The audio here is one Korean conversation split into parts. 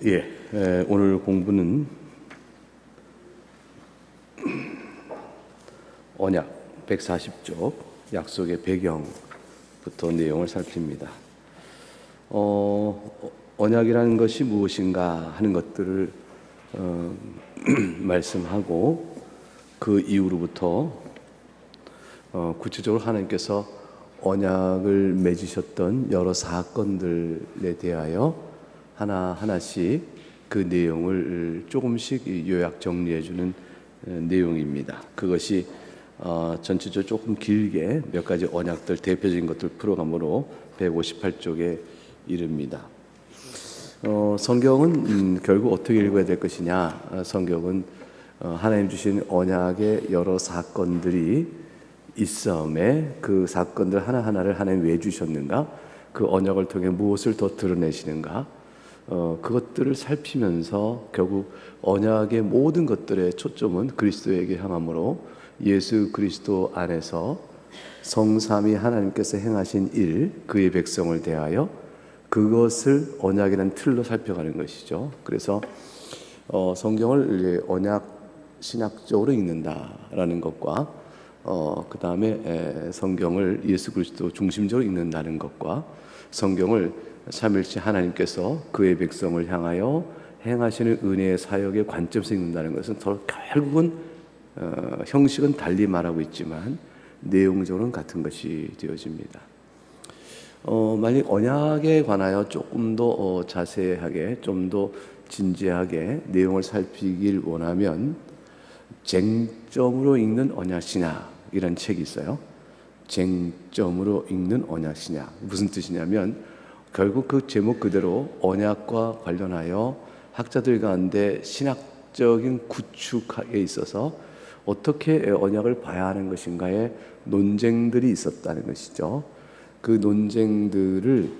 오늘 공부는 언약 140쪽 약속의 배경부터 내용을 살핍니다. 언약이라는 것이 무엇인가 하는 것들을 말씀하고 그 이후로부터 구체적으로 하나님께서 언약을 맺으셨던 여러 사건들에 대하여 하나하나씩 그 내용을 조금씩 요약 정리해주는 내용입니다. 그것이 전체적으로 조금 길게 몇 가지 언약들 대표적인 것들 풀어가므로 158쪽에 이릅니다. 성경은 결국 어떻게 읽어야 될 것이냐. 성경은 하나님 주신 언약의 여러 사건들이 있음에 그 사건들 하나하나를 하나님 왜 주셨는가, 그 언약을 통해 무엇을 더 드러내시는가, 그것들을 살피면서 결국 언약의 모든 것들의 초점은 그리스도에게 향하므로 예수 그리스도 안에서 성삼위 하나님께서 행하신 일, 그의 백성을 대하여 그것을 언약이라는 틀로 살펴가는 것이죠. 그래서 성경을 언약 신학적으로 읽는다라는 것과 그 다음에 성경을 예수 그리스도 중심적으로 읽는다는 것과 성경을 삼일째 하나님께서 그의 백성을 향하여 행하시는 은혜의 사역의 관점에서 읽는다는 것은 결국은 형식은 달리 말하고 있지만 내용적으로는 같은 것이 되어집니다. 만약 언약에 관하여 조금 더 자세하게, 좀 더 진지하게 내용을 살피길 원하면 쟁점으로 읽는 언약신약이라는 책이 있어요. 쟁점으로 읽는 언약신약. 무슨 뜻이냐면 결국 그 제목 그대로 언약과 관련하여 학자들 가운데 신학적인 구축에 있어서 어떻게 언약을 봐야 하는 것인가에 논쟁들이 있었다는 것이죠. 그 논쟁들을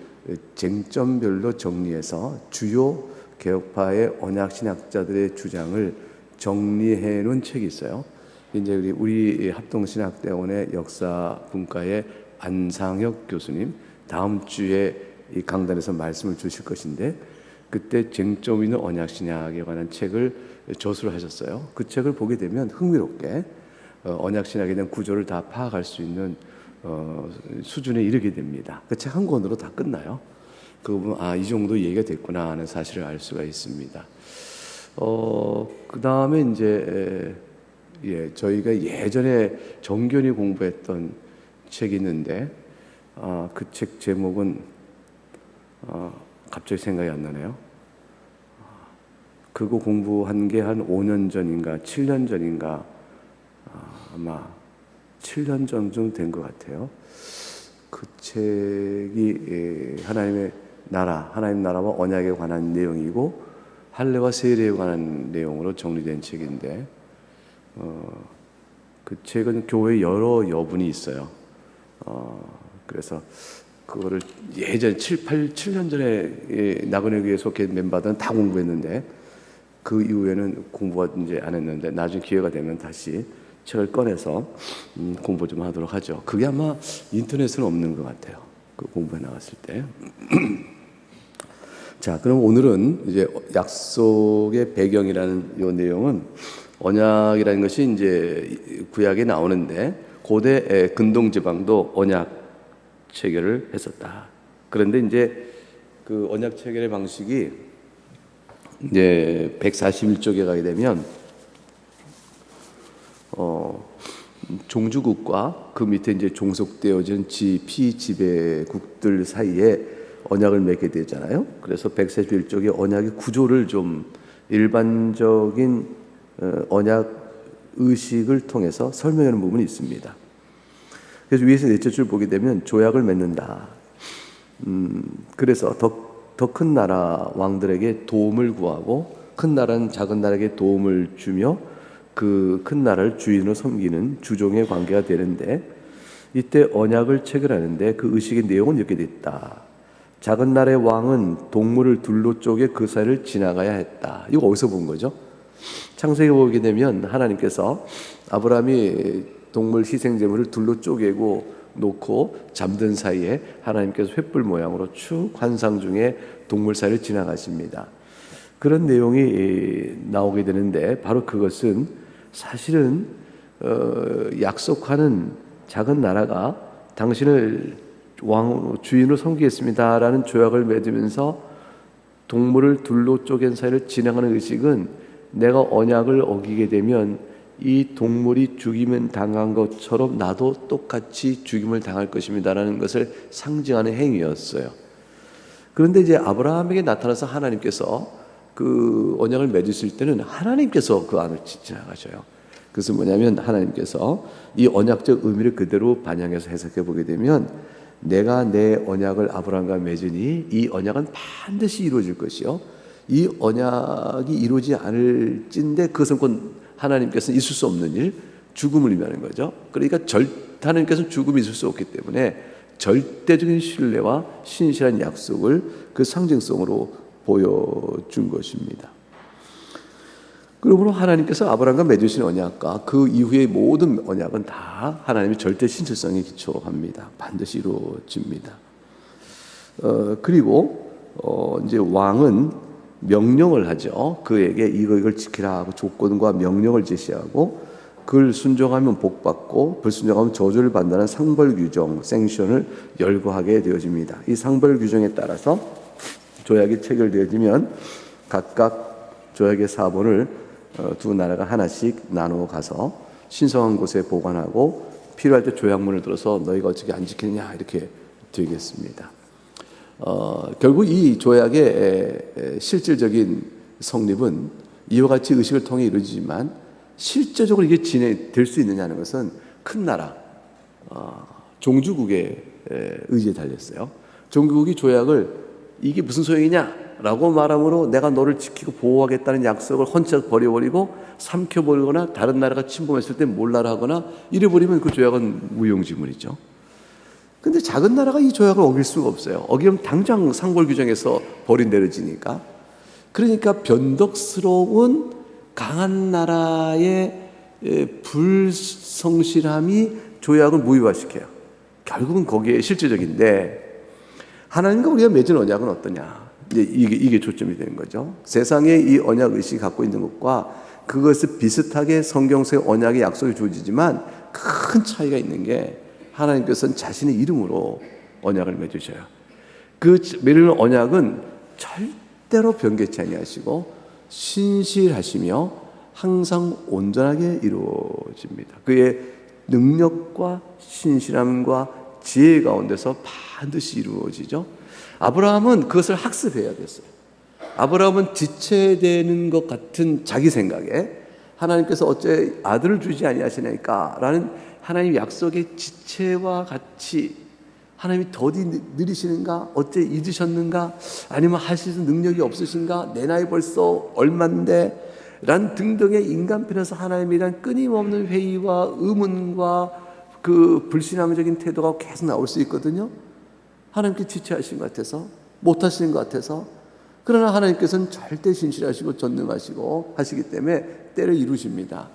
쟁점별로 정리해서 주요 개혁파의 언약 신학자들의 주장을 정리해 놓은 책이 있어요. 이제 우리 합동신학대원의 역사 분과의 안상혁 교수님 다음 주에 이 강단에서 말씀을 주실 것인데, 그때 쟁점 있는 언약 신약에 관한 책을 저술을 하셨어요. 그 책을 보게 되면 흥미롭게 언약 신약에 대한 구조를 다 파악할 수 있는 수준에 이르게 됩니다. 그 책 한 권으로 다 끝나요. 그거 보면 이 정도 얘기가 됐구나 하는 사실을 알 수가 있습니다. 그 다음에 이제 저희가 예전에 정견이 공부했던 책이 있는데 그 책 제목은 갑자기 생각이 안 나네요. 그거 공부한 게 한 5년 전인가 7년 전인가 아마 7년 전쯤 된 것 같아요. 그 책이 하나님의 나라, 하나님 나라와 언약에 관한 내용이고 할례와 세례에 관한 내용으로 정리된 책인데 그 책은 교회에 여러 여분이 있어요. 그래서 그거를 예전 7년 전에 나그네 교회에 속해 멤버들은 다 공부했는데 그 이후에는 공부가 이제 안 했는데 나중에 기회가 되면 다시 책을 꺼내서 공부 좀 하도록 하죠. 그게 아마 인터넷은 없는 것 같아요. 그 공부해 나갔을 때. 자, 그럼 오늘은 이제 약속의 배경이라는 이 내용은 언약이라는 것이 이제 구약에 나오는데 고대 근동 지방도 언약 체결을 했었다. 그런데 이제 그 언약 체결의 방식이 이제 141쪽에 가게 되면 종주국과 그 밑에 이제 종속되어진 피지배국들 사이에 언약을 맺게 되잖아요. 그래서 141쪽의 언약의 구조를 좀 일반적인 언약 의식을 통해서 설명하는 부분이 있습니다. 그래서 위에서 넷째 줄 보게 되면 조약을 맺는다. 그래서 더 큰 나라 왕들에게 도움을 구하고 큰 나라는 작은 나라에게 도움을 주며 그 큰 나라를 주인으로 섬기는 주종의 관계가 되는데, 이때 언약을 체결하는데 그 의식의 내용은 이렇게 됐다. 작은 나라의 왕은 동물을 둘로 쪼개 그 사이를 지나가야 했다. 이거 어디서 본 거죠? 창세기 보게 되면 하나님께서 아브라함이 동물 희생제물을 둘로 쪼개고 놓고 잠든 사이에 하나님께서 횃불 모양으로 쭉 환상 중에 동물 사이를 지나가십니다. 그런 내용이 나오게 되는데 바로 그것은 사실은 약속하는 작은 나라가 당신을 주인으로 섬기겠습니다라는 조약을 맺으면서 동물을 둘로 쪼갠 사이를 진행하는 의식은 내가 언약을 어기게 되면 이 동물이 죽임을 당한 것처럼 나도 똑같이 죽임을 당할 것입니다라는 것을 상징하는 행위였어요. 그런데 이제 아브라함에게 나타나서 하나님께서 그 언약을 맺으실 때는 하나님께서 그 안을 지나가셔요. 그것은 뭐냐면 하나님께서 이 언약적 의미를 그대로 반영해서 해석해 보게 되면 내가 내 언약을 아브라함과 맺으니 이 언약은 반드시 이루어질 것이요 이 언약이 이루어지지 않을진데 그것은 곧 하나님께서는 있을 수 없는 일, 죽음을 의미하는 거죠. 그러니까 하나님께서는 죽음이 있을 수 없기 때문에 절대적인 신뢰와 신실한 약속을 그 상징성으로 보여준 것입니다. 그러므로 하나님께서 아브라함과 맺으신 언약과 그 이후의 모든 언약은 다 하나님의 절대 신실성에 기초합니다. 반드시 이루어집니다. 그리고 이제 왕은 명령을 하죠. 그에게 이걸 지키라 하고 조건과 명령을 제시하고 그걸 순종하면 복받고 불순종하면 저주를 받는다는 상벌 규정, 생션을 열거하게 되어집니다. 이 상벌 규정에 따라서 조약이 체결되어지면 각각 조약의 사본을 두 나라가 하나씩 나누어 가서 신성한 곳에 보관하고 필요할 때 조약문을 들어서 너희가 어떻게 안 지키느냐 이렇게 되겠습니다. 결국 이 조약의 실질적인 성립은 이와 같이 의식을 통해 이루어지지만 실제적으로 이게 진행될 수 있느냐는 것은 큰 나라 종주국의 의지에 달렸어요. 종주국이 조약을 이게 무슨 소용이냐라고 말함으로 내가 너를 지키고 보호하겠다는 약속을 헌책 버려버리고 삼켜버리거나 다른 나라가 침범했을 때 몰라라 하거나 이래버리면 그 조약은 무용지물이죠. 근데 작은 나라가 이 조약을 어길 수가 없어요. 어기면 당장 상벌 규정에서 벌이 내려지니까. 그러니까 변덕스러운 강한 나라의 불성실함이 조약을 무효화시켜요. 결국은 거기에 실제적인데 하나님과 우리가 맺은 언약은 어떠냐? 이게 초점이 되는 거죠. 세상에 이 언약 의식이 갖고 있는 것과 그것을 비슷하게 성경 속 언약의 약속이 주어지지만 큰 차이가 있는 게 하나님께서는 자신의 이름으로 언약을 맺으셔요. 그 맺는 언약은 절대로 변개치 아니하시고 신실하시며 항상 온전하게 이루어집니다. 그의 능력과 신실함과 지혜 가운데서 반드시 이루어지죠. 아브라함은 그것을 학습해야 됐어요. 아브라함은 지체되는 것 같은 자기 생각에 하나님께서 어째 아들을 주지 아니하시나이까라는 하나님 약속의 지체와 같이 하나님이 더디 느리시는가? 어째 잊으셨는가? 아니면 하실 능력이 없으신가? 내 나이 벌써 얼만데? 란 등등의 인간편에서 하나님에 대한 끊임없는 회의와 의문과 그 불신앙적인 태도가 계속 나올 수 있거든요. 하나님께 지체하신 것 같아서 못하시는 것 같아서 그러나 하나님께서는 절대 신실하시고 전능하시고 하시기 때문에 때를 이루십니다.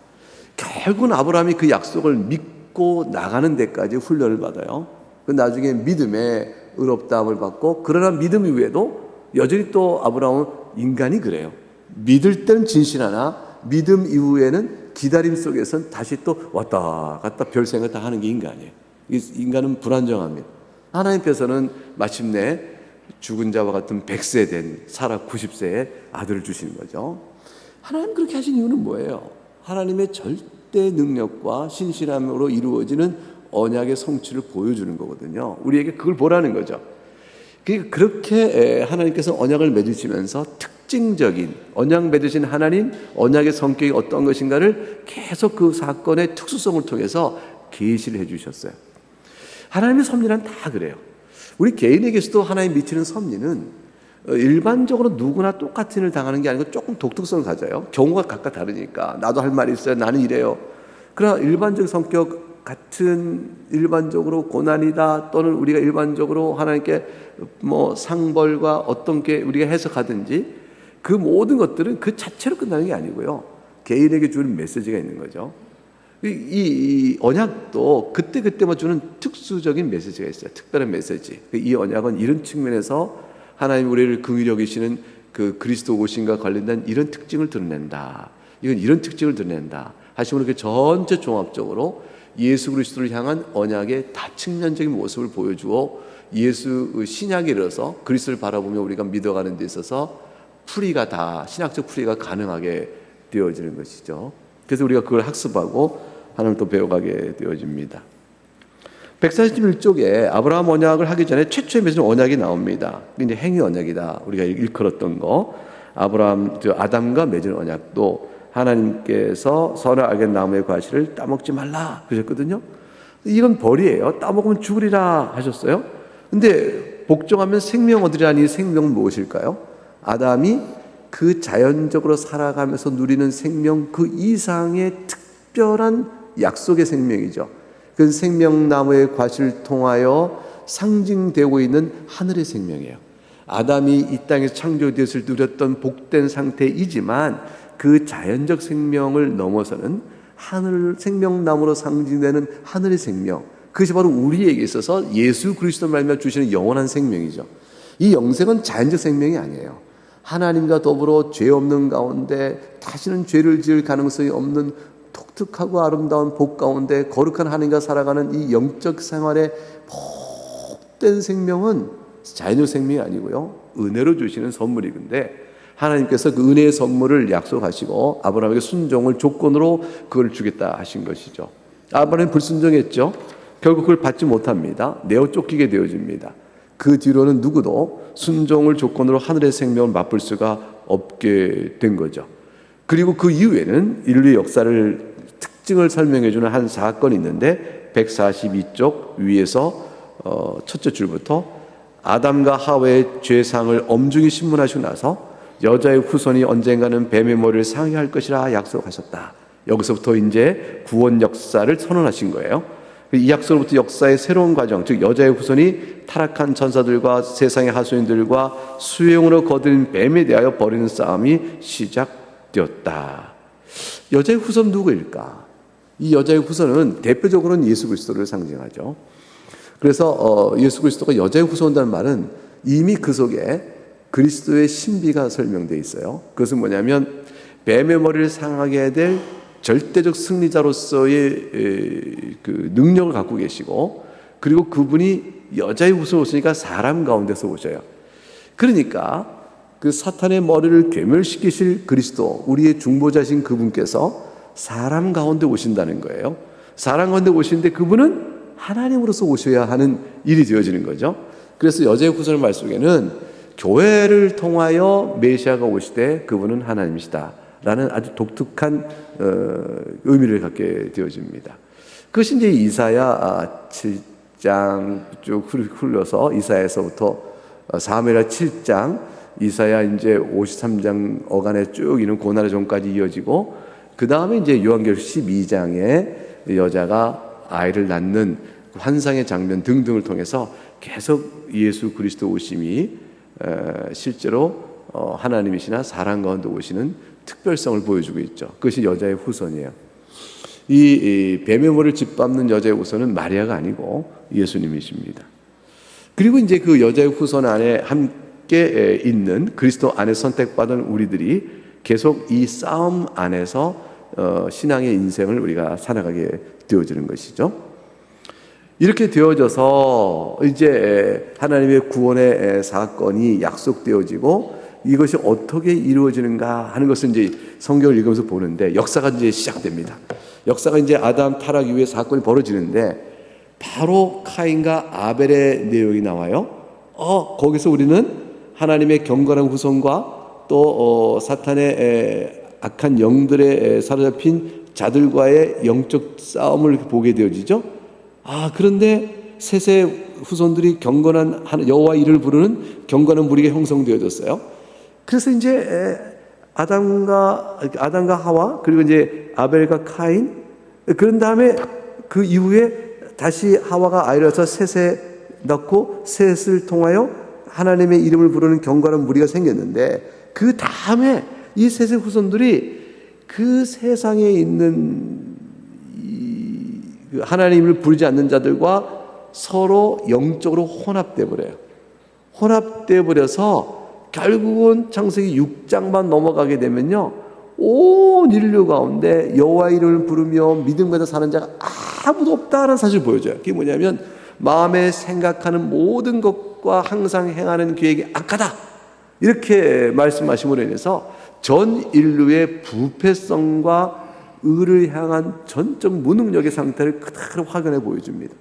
결국은 아브라함이 그 약속을 믿고 나가는 데까지 훈련을 받아요. 나중에 믿음의 의롭다함을 받고 그러나 믿음 이후에도 여전히 또 아브라함은 인간이 그래요. 믿을 때는 진실하나 믿음 이후에는 기다림 속에서는 다시 또 왔다 갔다 별 생각 다 하는 게 인간이에요. 인간은 불안정합니다. 하나님께서는 마침내 죽은 자와 같은 100세 된 사라 90세의 아들을 주시는 거죠. 하나님 그렇게 하신 이유는 뭐예요? 하나님의 절대 능력과 신실함으로 이루어지는 언약의 성취를 보여주는 거거든요. 우리에게 그걸 보라는 거죠. 그렇게 하나님께서 언약을 맺으시면서 특징적인 언약 맺으신 하나님, 언약의 성격이 어떤 것인가를 계속 그 사건의 특수성을 통해서 계시를 해주셨어요. 하나님의 섭리란 다 그래요. 우리 개인에게서도 하나님 미치는 섭리는 일반적으로 누구나 똑같은 일을 당하는 게 아니고 조금 독특성을 가져요. 경우가 각각 다르니까. 나도 할 말이 있어요. 나는 이래요. 그러나 일반적 성격 같은 일반적으로 고난이다 또는 우리가 일반적으로 하나님께 상벌과 어떤 게 우리가 해석하든지 그 모든 것들은 그 자체로 끝나는 게 아니고요. 개인에게 주는 메시지가 있는 거죠. 이 언약도 그때그때만 주는 특수적인 메시지가 있어요. 특별한 메시지. 이 언약은 이런 측면에서 하나님 우리를 긍휼히 여기시는 그 그리스도 오심과 관련된 이런 특징을 드러낸다. 이건 이런 특징을 드러낸다. 하시면 이렇게 전체 종합적으로 예수 그리스도를 향한 언약의 다측면적인 모습을 보여주어 예수 신약에 이르러서 그리스도를 바라보며 우리가 믿어가는 데 있어서 풀이가 다 신학적 풀이가 가능하게 되어지는 것이죠. 그래서 우리가 그걸 학습하고 하나님을 또 배워가게 되어집니다. 141쪽에 아브라함 언약을 하기 전에 최초의 맺은 언약이 나옵니다. 이제 행위 언약이다. 우리가 일컬었던 거. 아담과 맺은 언약도 하나님께서 선을 알게 나무의 과실을 따먹지 말라 그러셨거든요. 이건 벌이에요. 따먹으면 죽으리라 하셨어요. 근데 복종하면 생명 얻으리라니 생명은 무엇일까요? 아담이 그 자연적으로 살아가면서 누리는 생명 그 이상의 특별한 약속의 생명이죠. 그 생명나무의 과실을 통하여 상징되고 있는 하늘의 생명이에요. 아담이 이 땅에서 창조되었을 누렸던 복된 상태이지만 그 자연적 생명을 넘어서는 하늘 생명나무로 상징되는 하늘의 생명, 그것이 바로 우리에게 있어서 예수 그리스도 말미암아 주시는 영원한 생명이죠. 이 영생은 자연적 생명이 아니에요. 하나님과 더불어 죄 없는 가운데 다시는 죄를 지을 가능성이 없는 독특하고 아름다운 복 가운데 거룩한 하나님과 살아가는 이 영적 생활의 복된 생명은 자연적 생명이 아니고요, 은혜로 주시는 선물이건데 하나님께서 그 은혜의 선물을 약속하시고 아브라함에게 순종을 조건으로 그걸 주겠다 하신 것이죠. 아브라함이 불순종했죠. 결국 그걸 받지 못합니다. 내어 쫓기게 되어집니다. 그 뒤로는 누구도 순종을 조건으로 하늘의 생명을 맛볼 수가 없게 된 거죠. 그리고 그 이후에는 인류의 역사를 특징을 설명해주는 한 사건이 있는데 142쪽 위에서 첫째 줄부터 아담과 하와의 죄상을 엄중히 신문하시고 나서 여자의 후손이 언젠가는 뱀의 머리를 상해할 것이라 약속하셨다. 여기서부터 이제 구원 역사를 선언하신 거예요. 이 약속으로부터 역사의 새로운 과정, 즉 여자의 후손이 타락한 전사들과 세상의 하수인들과 수용으로 거둔 뱀에 대하여 벌이는 싸움이 시작되었다. 여자의 후손 누구일까? 이 여자의 후손은 대표적으로는 예수 그리스도를 상징하죠. 그래서 예수 그리스도가 여자의 후손이라는 말은 이미 그 속에 그리스도의 신비가 설명되어 있어요. 그것은 뭐냐면 뱀의 머리를 상하게 될 절대적 승리자로서의 그 능력을 갖고 계시고, 그리고 그분이 여자의 후손으로 오시니까 사람 가운데서 오셔요. 그러니까 그 사탄의 머리를 괴멸시키실 그리스도, 우리의 중보자신 그분께서 사람 가운데 오신다는 거예요. 사람 가운데 오시는데 그분은 하나님으로서 오셔야 하는 일이 되어지는 거죠. 그래서 여자의 후손의 말 속에는 교회를 통하여 메시아가 오시되 그분은 하나님이시다 라는 아주 독특한 의미를 갖게 되어집니다. 그것이 이제 이사야 7장 쭉 흘러서 이사야에서부터 사무엘하 7장, 이사야 이제 53장 어간에 쭉 이는 고난의 종까지 이어지고, 그 다음에 이제 요한계시록 12장에 여자가 아이를 낳는 환상의 장면 등등을 통해서 계속 예수 그리스도 오심이 실제로 하나님이시나 사람 가운데 오시는 특별성을 보여주고 있죠. 그것이 여자의 후손이에요. 이 뱀의 머리를 짓밟는 여자의 후손은 마리아가 아니고 예수님이십니다. 그리고 이제 그 여자의 후손 안에 함께 있는 그리스도 안에 선택받은 우리들이 계속 이 싸움 안에서 신앙의 인생을 우리가 살아가게 되어지는 것이죠. 이렇게 되어져서 이제 하나님의 구원의 사건이 약속되어지고 이것이 어떻게 이루어지는가 하는 것을 이제 성경을 읽으면서 보는데, 역사가 이제 시작됩니다. 역사가 이제 아담 타락 이후에 사건이 벌어지는데 바로 카인과 아벨의 내용이 나와요. 거기서 우리는 하나님의 경건한 후손과 또 사탄의 악한 영들의 사로잡힌 자들과의 영적 싸움을 보게 되어지죠. 그런데 셋의 후손들이 경건한 여호와 이름을 부르는 경건한 무리가 형성되어졌어요. 그래서 이제 아담과 하와, 그리고 이제 아벨과 카인, 그런 다음에 그 이후에 다시 하와가 아이를 낳아서 셋에 낳고 셋을 통하여 하나님의 이름을 부르는 경건한 무리가 생겼는데, 그 다음에 이 셋의 후손들이 그 세상에 있는 하나님을 부르지 않는 자들과 서로 영적으로 혼합돼 버려요. 혼합돼 버려서 결국은 창세기 6장만 넘어가게 되면요, 온 인류 가운데 여호와 이름을 부르며 믿음과 사는 자가 아무도 없다는 사실을 보여줘요. 그게 뭐냐면 마음에 생각하는 모든 것과 항상 행하는 계획이 악하다, 이렇게 말씀하심으로 인해서 전 인류의 부패성과 의를 향한 전적 무능력의 상태를 그대로 확연해 보여줍니다.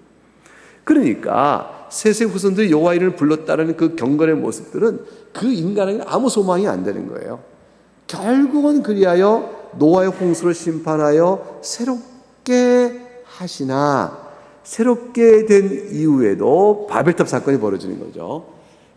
그러니까 셋의 후손들이 여호와 이름을 불렀다는 그 경건의 모습들은 그 인간에게 아무 소망이 안 되는 거예요. 결국은 그리하여 노아의 홍수를 심판하여 새롭게 하시나, 새롭게 된 이후에도 바벨탑 사건이 벌어지는 거죠.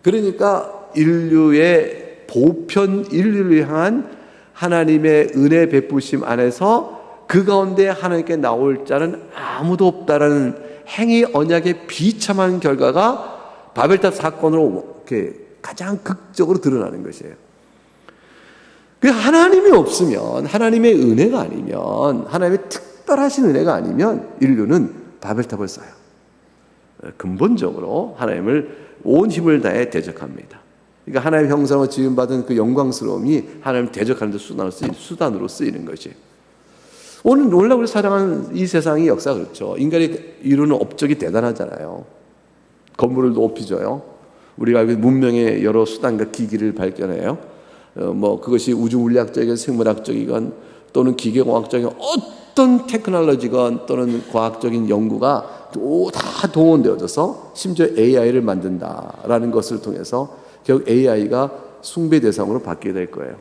그러니까 인류의 보편 인류를 향한 하나님의 은혜 베푸심 안에서 그 가운데 하나님께 나올 자는 아무도 없다라는 행위 언약의 비참한 결과가 바벨탑 사건으로 이렇게 가장 극적으로 드러나는 것이에요. 하나님이 없으면, 하나님의 은혜가 아니면, 하나님의 특별하신 은혜가 아니면 인류는 바벨탑을 쌓아요. 근본적으로 하나님을 온 힘을 다해 대적합니다. 그러니까 하나님의 형상으로 지음받은 그 영광스러움이 하나님을 대적하는 데 수단으로 쓰이는 것이에요. 오늘 우리 사랑하는 이 세상의 역사가 그렇죠. 인간이 이루는 업적이 대단하잖아요. 건물을 높이줘요. 우리가 알고 있는 문명의 여러 수단과 기기를 발견해요. 그것이 우주물리학적이건 생물학적이건 또는 기계공학적인 어떤 테크놀로지건 또는 과학적인 연구가 다 동원되어져서 심지어 AI를 만든다라는 것을 통해서 결국 AI가 숭배 대상으로 바뀌게 될 거예요.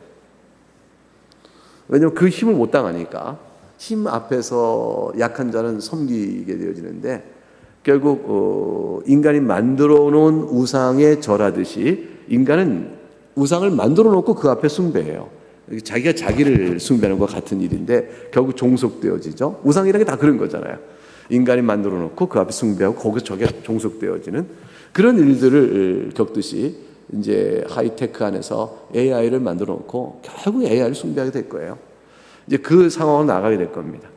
왜냐하면 그 힘을 못 당하니까 힘 앞에서 약한 자는 섬기게 되어지는데, 결국 인간이 만들어 놓은 우상에 절하듯이 인간은 우상을 만들어 놓고 그 앞에 숭배해요. 자기가 자기를 숭배하는 것과 같은 일인데 결국 종속되어지죠. 우상이라는 게 다 그런 거잖아요. 인간이 만들어 놓고 그 앞에 숭배하고 거기서 저게 종속되어지는 그런 일들을 겪듯이 이제 하이테크 안에서 AI를 만들어 놓고 결국 AI를 숭배하게 될 거예요. 이제 그 상황으로 나가게 될 겁니다.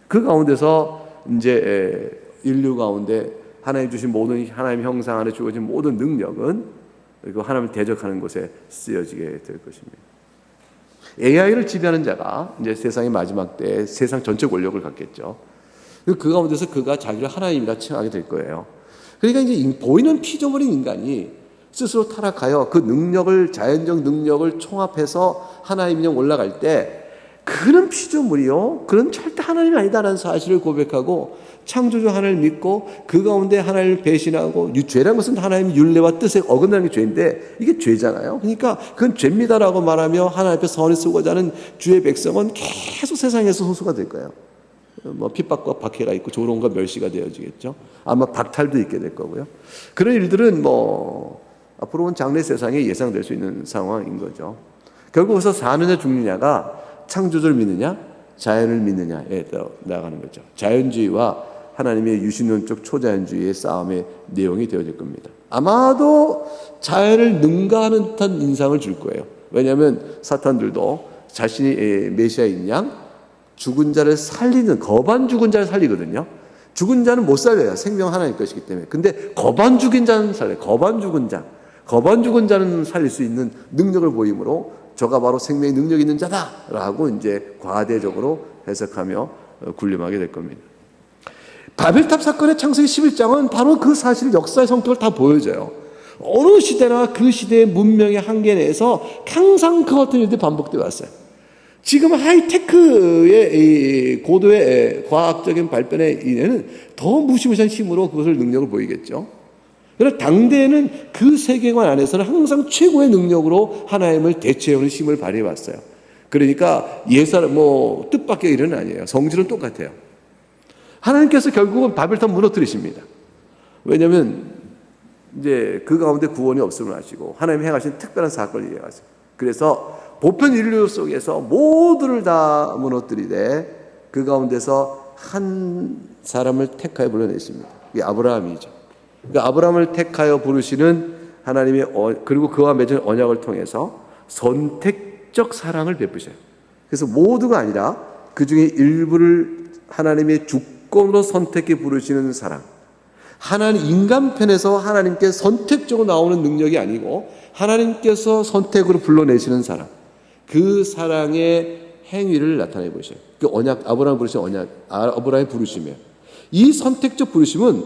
그 가운데서 이제 인류 가운데 하나님 주신 모든, 하나님 형상 안에 주어진 모든 능력은 그리고 하나님을 대적하는 곳에 쓰여지게 될 것입니다. AI를 지배하는 자가 이제 세상의 마지막 때에 세상 전체 권력을 갖겠죠. 그 가운데서 그가 자기를 하나님이라 칭하게 될 거예요. 그러니까 이제 보이는 피조물인 인간이 스스로 타락하여 그 능력을, 자연적 능력을 총합해서 하나님이랑 올라갈 때 그런 피조물이요, 그런 절대 하나님이 아니다라는 사실을 고백하고 창조주 하나님을 믿고 그 가운데 하나님을 배신하고, 죄라는 것은 하나님의 율례와 뜻에 어긋나는 게 죄인데 이게 죄잖아요. 그러니까 그건 죄입니다라고 말하며 하나님 앞에 선을 쓰고자 하는 주의 백성은 계속 세상에서 소수가 될 거예요. 핍박과 박해가 있고 조롱과 멸시가 되어지겠죠. 아마 박탈도 있게 될 거고요. 그런 일들은 앞으로 온 장래 세상에 예상될 수 있는 상황인 거죠. 결국 거기서 사느냐 죽느냐가 창조주를 믿느냐 자연을 믿느냐에 나아가는 거죠. 자연주의와 하나님의 유신론적 초자연주의의 싸움의 내용이 되어질 겁니다. 아마도 자연을 능가하는 듯한 인상을 줄 거예요. 왜냐하면 사탄들도 자신이 메시아인 양 죽은 자를 살리는, 거반 죽은 자를 살리거든요. 죽은 자는 못 살려요. 생명 하나님 것이기 때문에. 근데 거반 죽인 자는 살려요. 거반 죽은 자는 살릴 수 있는 능력을 보이므로 저가 바로 생명의 능력이 있는 자다라고 이제 과대적으로 해석하며 군림하게 될 겁니다. 바벨탑 사건의 창세기 11장은 바로 그 사실, 역사의 성격을 다 보여줘요. 어느 시대나 그 시대의 문명의 한계 내에서 항상 그 같은 일들이 반복되어 왔어요. 지금 하이테크의 고도의 과학적인 발전에 인해는 더 무시무시한 힘으로 그것을 능력을 보이겠죠. 그러나 당대에는 그 세계관 안에서는 항상 최고의 능력으로 하나님을 대체하는 힘을 발휘해 왔어요. 그러니까 예사는 뜻밖의 일은 아니에요. 성질은 똑같아요. 하나님께서 결국은 바벨탑 무너뜨리십니다. 왜냐하면 이제 그 가운데 구원이 없음을 아시고 하나님이 행하신 특별한 사건을 이해하세요. 그래서 보편 인류 속에서 모두를 다 무너뜨리되 그 가운데서 한 사람을 택하여 불러내십니다. 이게 아브라함이죠. 그러니까 아브라함을 택하여 부르시는 하나님의 그리고 그와 맺은 언약을 통해서 선택적 사랑을 베푸셔요. 그래서 모두가 아니라 그 중에 일부를 하나님의 주권으로 선택해 부르시는 사랑. 하나님 인간 편에서 하나님께 선택적으로 나오는 능력이 아니고 하나님께서 선택으로 불러내시는 사랑, 그 사랑의 행위를 나타내 보셔요. 그 언약, 아브라함 부르신 언약, 아브라함의 부르심이에요. 이 선택적 부르심은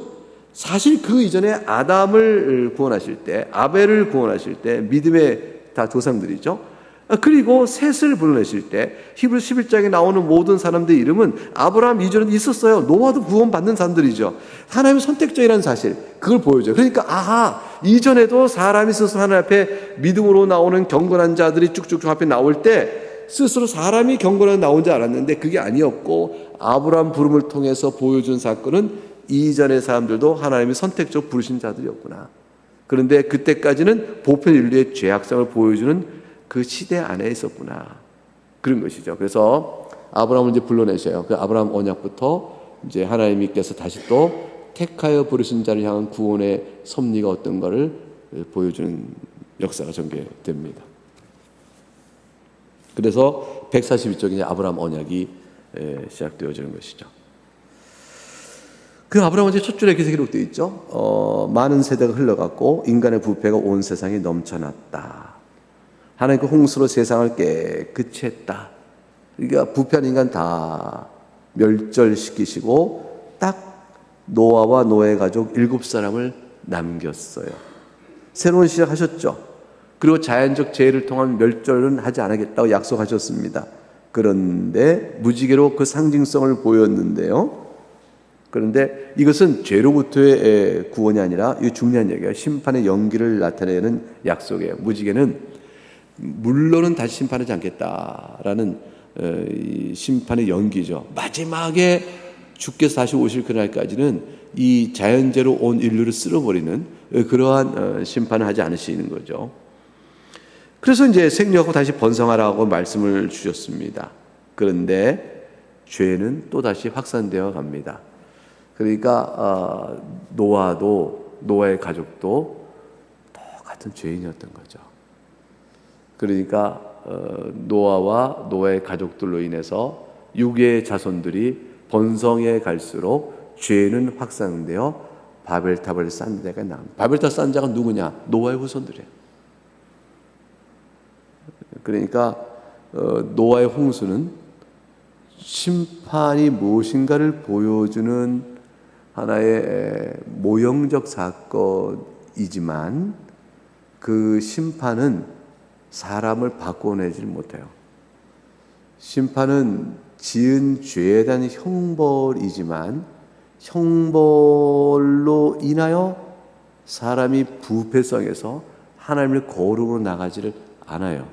사실 그 이전에 아담을 구원하실 때, 아벨을 구원하실 때 믿음의 다 조상들이죠. 그리고 셋을 불러내실 때 히브리서 11장에 나오는 모든 사람들의 이름은 아브라함 이전에 있었어요. 노아도 구원받는 사람들이죠. 하나님의 선택적이라는 사실, 그걸 보여줘요. 그러니까 아하, 이전에도 사람이 스스로 하나님 앞에 믿음으로 나오는 경건한 자들이 쭉쭉쭉 앞에 나올 때 스스로 사람이 경건한 나온 줄 알았는데 그게 아니었고, 아브라함 부름을 통해서 보여준 사건은 이전의 사람들도 하나님이 선택적으로 부르신 자들이었구나. 그런데 그때까지는 보편 인류의 죄악성을 보여주는 그 시대 안에 있었구나. 그런 것이죠. 그래서 아브라함을 이제 불러내셔요. 그 아브라함 언약부터 이제 하나님께서 다시 또 택하여 부르신 자를 향한 구원의 섭리가 어떤 것을 보여주는 역사가 전개됩니다. 그래서 142쪽에 아브라함 언약이 시작되어지는 것이죠. 그 아브라함은 이제 첫 줄에 이렇게 기록되어 있죠. 많은 세대가 흘러갔고 인간의 부패가 온 세상에 넘쳐났다. 하나님 그 홍수로 세상을 깨끗이 했다. 그러니까 부패한 인간 다 멸절시키시고 딱 노아와 노아의 가족 7사람을 남겼어요. 새로운 시작하셨죠. 그리고 자연적 재해를 통한 멸절은 하지 않겠다고 약속하셨습니다. 그런데 무지개로 그 상징성을 보였는데요. 그런데 이것은 죄로부터의 구원이 아니라 이 중요한 얘기예요. 심판의 연기를 나타내는 약속이에요. 무지개는 물론은 다시 심판하지 않겠다라는 이 심판의 연기죠. 마지막에 주께서 다시 오실 그날까지는 이 자연재로 온 인류를 쓸어버리는 그러한 심판을 하지 않으시는 거죠. 그래서 이제 생육하고 다시 번성하라고 말씀을 주셨습니다. 그런데 죄는 또 다시 확산되어 갑니다. 그러니까 노아도, 노아의 가족도 똑같은 죄인이었던 거죠. 그러니까 노아와 노아의 가족들로 인해서 육의 자손들이 번성해 갈수록 죄는 확산되어 바벨탑을 쌓는 데가 나옵니다. 바벨탑 쌓은 자가 누구냐? 노아의 후손들이에요. 그러니까 노아의 홍수는 심판이 무엇인가를 보여주는 하나의 모형적 사건이지만 그 심판은 사람을 바꿔내지 못해요. 심판은 지은 죄에 대한 형벌이지만 형벌로 인하여 사람이 부패성에서 하나님의 거룩으로 나가지를 않아요.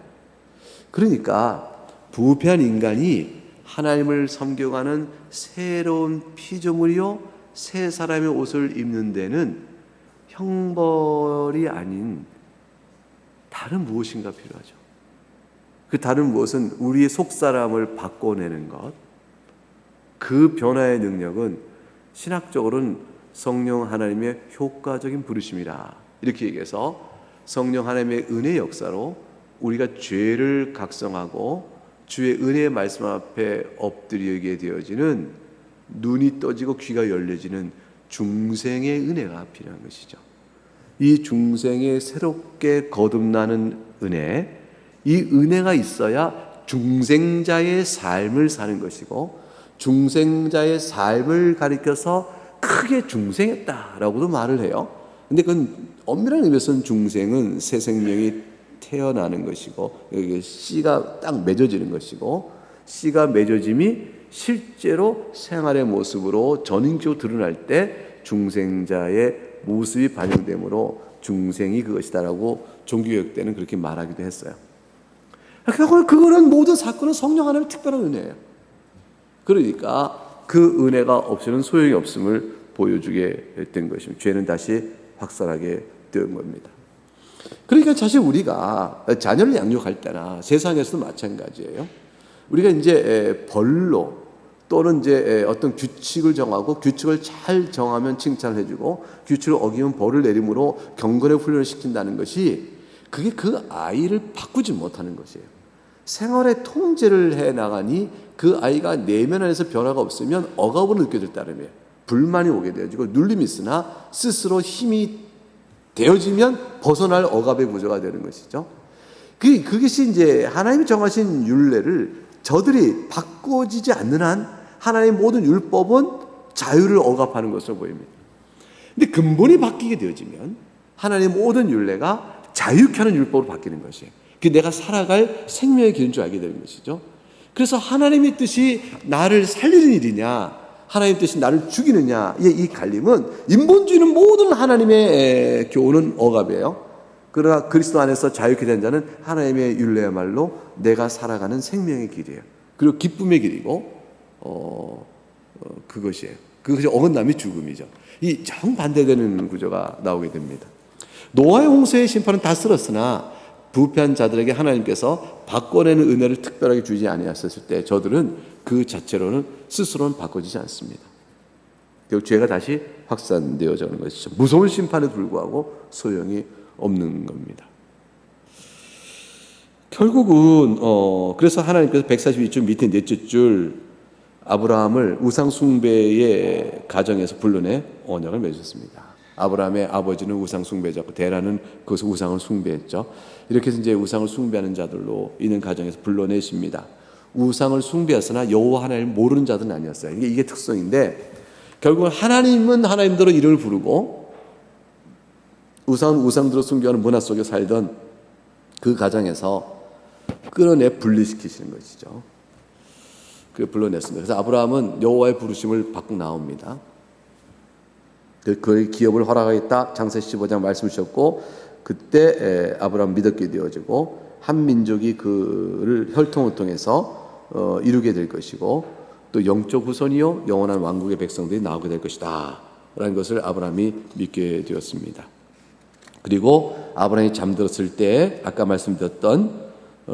그러니까 부패한 인간이 하나님을 섬겨가는 새로운 피조물이요 새 사람의 옷을 입는 데는 형벌이 아닌 다른 무엇인가 필요하죠. 그 다른 무엇은 우리의 속사람을 바꿔내는 것. 그 변화의 능력은 신학적으로는 성령 하나님의 효과적인 부르심이라 이렇게 얘기해서 성령 하나님의 은혜 역사로 우리가 죄를 각성하고 주의 은혜의 말씀 앞에 엎드리게 되어지는 눈이 떠지고 귀가 열려지는 중생의 은혜가 필요한 것이죠. 이 중생의 새롭게 거듭나는 은혜, 이 은혜가 있어야 중생자의 삶을 사는 것이고 중생자의 삶을 가리켜서 크게 중생했다라고도 말을 해요. 근데 그건 엄밀한 의미에서는 중생은 새 생명이 태어나는 것이고 여기 씨가 딱 맺어지는 것이고 씨가 맺어짐이 실제로 생활의 모습으로 전인격으로 드러날 때 중생자의 모습이 반영되므로 중생이 그것이다라고 종교개혁 때는 그렇게 말하기도 했어요. 그거는 모든 사건은 성령 하나님의 특별한 은혜예요. 그러니까 그 은혜가 없이는 소용이 없음을 보여주게 된 것입니다. 죄는 다시 확산하게 된 겁니다. 그러니까 사실 우리가 자녀를 양육할 때나 세상에서도 마찬가지예요. 우리가 이제 벌로 또는 이제 어떤 규칙을 정하고 규칙을 잘 정하면 칭찬을 해주고 규칙을 어기면 벌을 내림으로 경건의 훈련을 시킨다는 것이 그게 그 아이를 바꾸지 못하는 것이에요. 생활의 통제를 해 나가니 그 아이가 내면 안에서 변화가 없으면 억압으로 느껴질 따름이에요. 불만이 오게 되어지고 눌림이 있으나 스스로 힘이 되어지면 벗어날 억압의 구조가 되는 것이죠. 그것이 이제 하나님이 정하신 율례를 저들이 바꿔지지 않는 한 하나님의 모든 율법은 자유를 억압하는 것으로 보입니다. 근데 근본이 바뀌게 되어지면 하나님의 모든 율례가 자유케 하는 율법으로 바뀌는 것이에요. 그게 내가 살아갈 생명의 길인 줄 알게 되는 것이죠. 그래서 하나님의 뜻이 나를 살리는 일이냐, 하나님의 뜻이 나를 죽이느냐의 이 갈림은, 인본주의는 모든 하나님의 교훈은 억압이에요. 그러나 그리스도 안에서 자유케 된 자는 하나님의 율례야말로 내가 살아가는 생명의 길이에요. 그리고 기쁨의 길이고 그것이에요. 그것이 어긋남이 죽음이죠. 이 정반대되는 구조가 나오게 됩니다. 노아의 홍수의 심판은 다 쓸었으나 부패한 자들에게 하나님께서 바꿔내는 은혜를 특별하게 주지 아니하셨을 때 저들은 그 자체로는 스스로는 바꿔지지 않습니다. 결국 죄가 다시 확산되어져 가는 것이죠. 무서운 심판에 불구하고 소용이 없는 겁니다. 결국은 그래서 하나님께서 142줄 밑에 넷째 줄 아브라함을 우상 숭배의 가정에서 불러내 언약을 맺었습니다. 아브라함의 아버지는 우상 숭배자고 데라는 그것을 우상을 숭배했죠. 이렇게 해서 이제 우상을 숭배하는 자들로 있는 가정에서 불러내십니다. 우상을 숭배했으나 여호와 하나님을 모르는 자들은 아니었어요. 이게 특성인데, 결국은 하나님은 하나님대로 이름을 부르고 우상은 우상대로 숭배하는 문화 속에 살던 그 가정에서 끌어내 분리시키시는 것이죠. 그 불러냈습니다. 그래서 아브라함은 여호와의 부르심을 받고 나옵니다. 그의 기업을 허락하겠다 창세기 15장 말씀 주셨고, 그때 아브라함 믿었게 되어지고 한 민족이 그를 혈통을 통해서 이루게 될 것이고, 또 영적 후손이요 영원한 왕국의 백성들이 나오게 될 것이다 라는 것을 아브라함이 믿게 되었습니다. 그리고 아브라함이 잠들었을 때 아까 말씀드렸던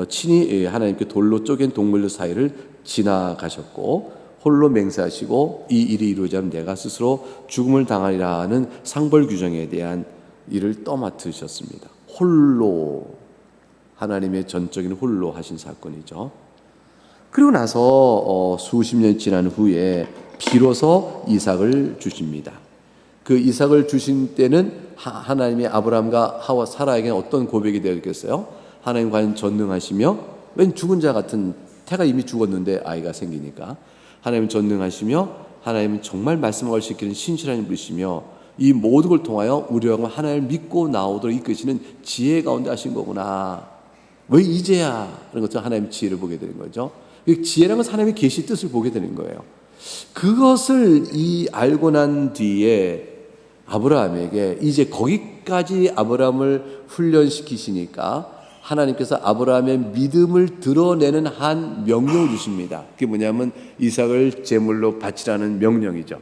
친히 하나님께 돌로 쪼갠 동물 사이를 지나가셨고, 홀로 맹세하시고 이 일이 이루어지면 내가 스스로 죽음을 당하리라는 상벌 규정에 대한 일을 떠맡으셨습니다. 홀로, 하나님의 전적인 홀로 하신 사건이죠. 그리고 나서 수십 년이 지난 후에 비로소 이삭을 주십니다. 그 이삭을 주신 때는 하나님이 아브라함과 사라에게는 어떤 고백이 되었겠어요? 하나님 과연 전능하시며, 웬 죽은 자 같은, 태가 이미 죽었는데 아이가 생기니까 하나님은 전능하시며 하나님은 정말 말씀을 지키는 신실한 분이시며 이 모든 걸 통하여 우리가 하나님을 믿고 나오도록 이끄시는 지혜 가운데 하신 거구나. 왜 이제야? 그런 것처럼 하나님의 지혜를 보게 되는 거죠. 지혜라는 것은 하나님의 계시 뜻을 보게 되는 거예요. 그것을 알고 난 뒤에 아브라함에게 이제 거기까지 아브라함을 훈련시키시니까 하나님께서 아브라함의 믿음을 드러내는 한 명령을 주십니다. 그게 뭐냐면 이삭을 제물로 바치라는 명령이죠.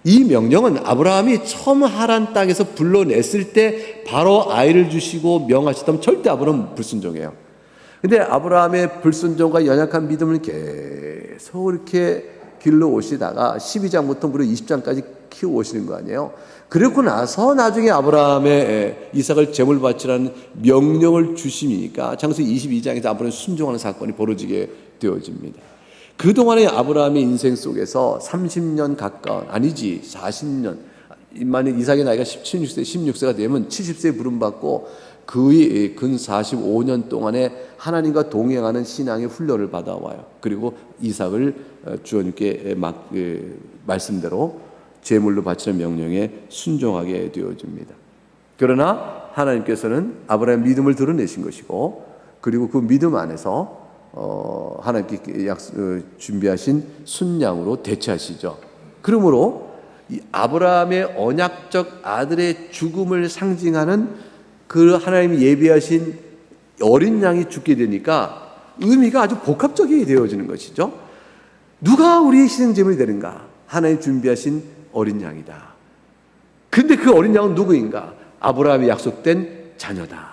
이 명령은 아브라함이 처음 하란 땅에서 불러냈을 때 바로 아이를 주시고 명하셨다면 절대 아브라함은 불순종해요. 근데 아브라함의 불순종과 연약한 믿음을 계속 이렇게 길러 오시다가 12장부터 무려 20장까지 키워 오시는 거 아니에요. 그리고 나서 나중에 아브라함의 이삭을 제물 바치라는 명령을 주심이니까 창세기 22장에서 아브라함이 순종하는 사건이 벌어지게 되어집니다. 그동안의 아브라함의 인생 속에서 30년 가까운, 아니지 40년, 만약 이삭의 나이가 16세가 되면 70세에 부름받고 그의 근 45년 동안에 하나님과 동행하는 신앙의 훈련을 받아와요. 그리고 이삭을 주님께 말씀대로 제물로 바치는 명령에 순종하게 되어집니다. 그러나 하나님께서는 아브라함의 믿음을 드러내신 것이고, 그리고 그 믿음 안에서 하나님께 준비하신 순양으로 대체하시죠. 그러므로 이 아브라함의 언약적 아들의 죽음을 상징하는 그 하나님이 예비하신 어린 양이 죽게 되니까 의미가 아주 복합적이 되어지는 것이죠. 누가 우리의 희생제물이 되는가? 하나님 준비하신 어린 양이다. 근데 그 어린 양은 누구인가? 아브라함이 약속된 자녀다.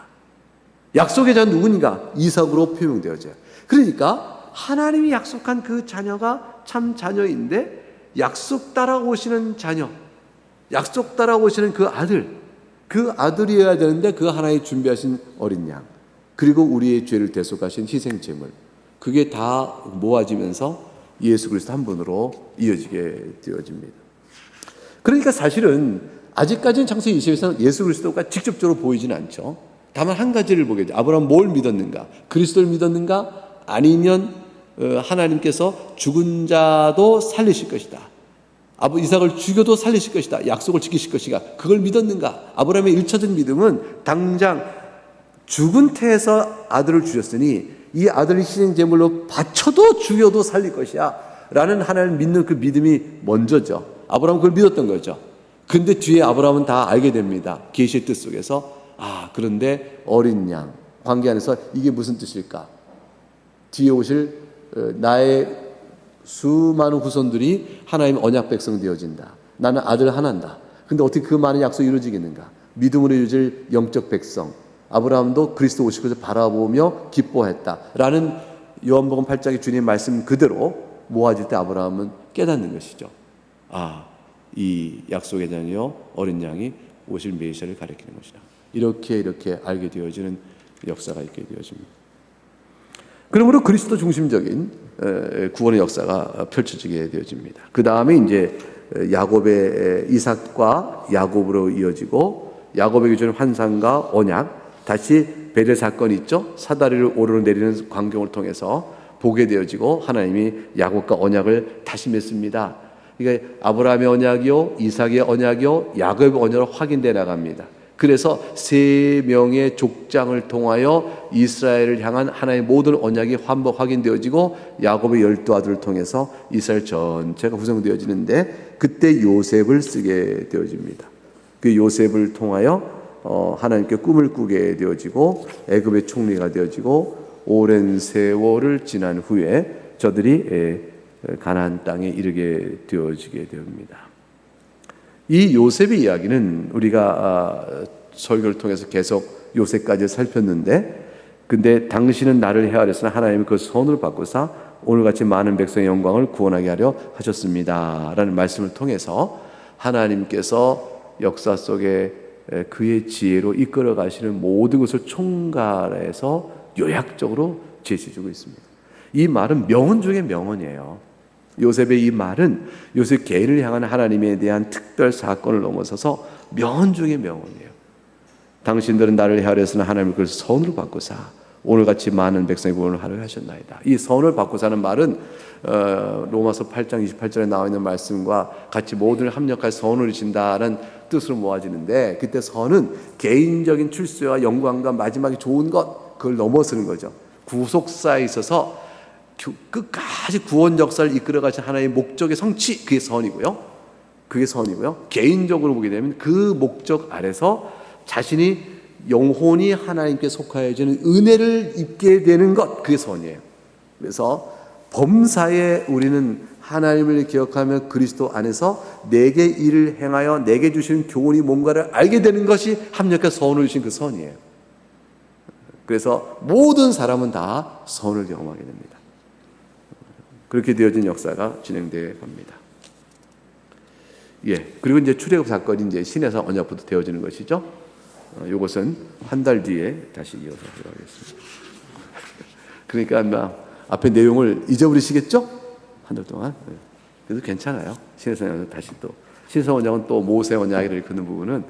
약속의 자는 누구인가? 이삭으로 표명되어져요. 그러니까 하나님이 약속한 그 자녀가 참 자녀인데, 약속 따라오시는 자녀, 약속 따라오시는 그 아들이어야 되는데 그 하나님 준비하신 어린 양, 그리고 우리의 죄를 대속하신 희생제물, 그게 다 모아지면서 예수 그리스도 한 분으로 이어지게 되어집니다. 그러니까 사실은 아직까지는 창세기 20에서는 예수 그리스도가 직접적으로 보이지는 않죠. 다만 한 가지를 보게 돼요. 아브라함은 뭘 믿었는가? 그리스도를 믿었는가? 아니면 하나님께서 죽은 자도 살리실 것이다. 이삭을 죽여도 살리실 것이다. 약속을 지키실 것이다. 그걸 믿었는가? 아브라함의 1차적 믿음은 당장 죽은 태에서 아들을 주셨으니 이 아들을 희생제물로 바쳐도 죽여도 살릴 것이야 라는 하나님을 믿는 그 믿음이 먼저죠. 아브라함은 그걸 믿었던 거죠. 근데 뒤에 아브라함은 다 알게 됩니다. 계시의 뜻 속에서 그런데 어린 양 관계 안에서 이게 무슨 뜻일까? 뒤에 오실 나의 수많은 후손들이 하나님의 언약 백성 되어진다. 나는 아들 하나인다. 근데 어떻게 그 많은 약속이 이루어지겠는가? 믿음으로 이루어질 영적 백성. 아브라함도 그리스도 오실 것을 바라보며 기뻐했다라는 요한복음 8장의 주님의 말씀 그대로 모아질 때 아브라함은 깨닫는 것이죠. 이 약속의 자녀 어린 양이 오실 메시아를 가리키는 것이다. 이렇게 알게 되어지는 역사가 있게 되어집니다. 그러므로 그리스도 중심적인 구원의 역사가 펼쳐지게 되어집니다. 그 다음에 이제 야곱의 이삭과 야곱으로 이어지고 야곱에게 주는 환상과 언약, 다시 베델 사건이 있죠. 사다리를 오르내리는 광경을 통해서 보게 되어지고 하나님이 야곱과 언약을 다시 맺습니다. 그러니까 아브라함의 언약이요, 이삭의 언약이요, 야곱의 언약으로 확인되어 나갑니다. 그래서 3명의 족장을 통하여 이스라엘을 향한 하나님의 모든 언약이 확인되어지고 야곱의 12아들을 통해서 이스라엘 전체가 구성되어지는데 그때 요셉을 쓰게 되어집니다. 그 요셉을 통하여 하나님께 꿈을 꾸게 되어지고 애굽의 총리가 되어지고 오랜 세월을 지난 후에 저들이 가나안 땅에 이르게 되어지게 됩니다. 이 요셉의 이야기는 우리가 설교를 통해서 계속 요셉까지 살폈는데 근데 당신은 나를 헤아렸으나 하나님이 그 선을 바꾸사 오늘같이 많은 백성의 영광을 구원하게 하려 하셨습니다 라는 말씀을 통해서 하나님께서 역사 속에 그의 지혜로 이끌어 가시는 모든 것을 총괄해서 요약적으로 제시해주고 있습니다. 이 말은 명언 중에 명언이에요. 요셉의 이 말은 요셉 개인을 향한 하나님에 대한 특별 사건을 넘어서서 명언 중에 명언이에요. 당신들은 나를 헤아렸으나 하나님을 그 선으로 바꾸사 오늘같이 많은 백성의 구원을 하려 하셨나이다. 이 선을 바꾸사는 말은 로마서 8장 28절에 나와 있는 말씀과 같이 모두를 합력할 선을 이루신다는 뜻으로 모아지는데 그때 선은 개인적인 출세와 영광과 마지막에 좋은 것 그걸 넘어서는 거죠. 구속사에 있어서 끝까지 구원 역사를 이끌어가신 하나님의 목적의 성취 그게 선이고요. 그게 선이고요. 개인적으로 보게 되면 그 목적 아래서 자신이 영혼이 하나님께 속하여지는 은혜를 입게 되는 것 그게 선이에요. 그래서 범사에 우리는 하나님을 기억하며 그리스도 안에서 내게 일을 행하여 내게 주시는 교훈이 뭔가를 알게 되는 것이 합력해서 선을 주신 그 선이에요. 그래서 모든 사람은 다 선을 경험하게 됩니다. 그렇게 되어진 역사가 진행되어 갑니다. 그리고 이제 출애굽 사건이 이제 신에서 언약부터 되어지는 것이죠. 이것은 한 달 뒤에 다시 이어서 하겠습니다. 그러니까 아마 앞에 내용을 잊어버리시겠죠? 한 달 동안. 그래도 괜찮아요. 신에서 언약은 다시 또 신에서 언약은 또 모세 언약을 일컫는 부분은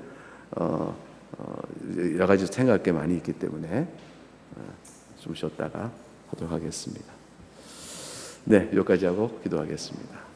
여러 가지 생각할 게 많이 있기 때문에 좀 쉬었다가 하도록 하겠습니다. 여기까지 하고 기도하겠습니다.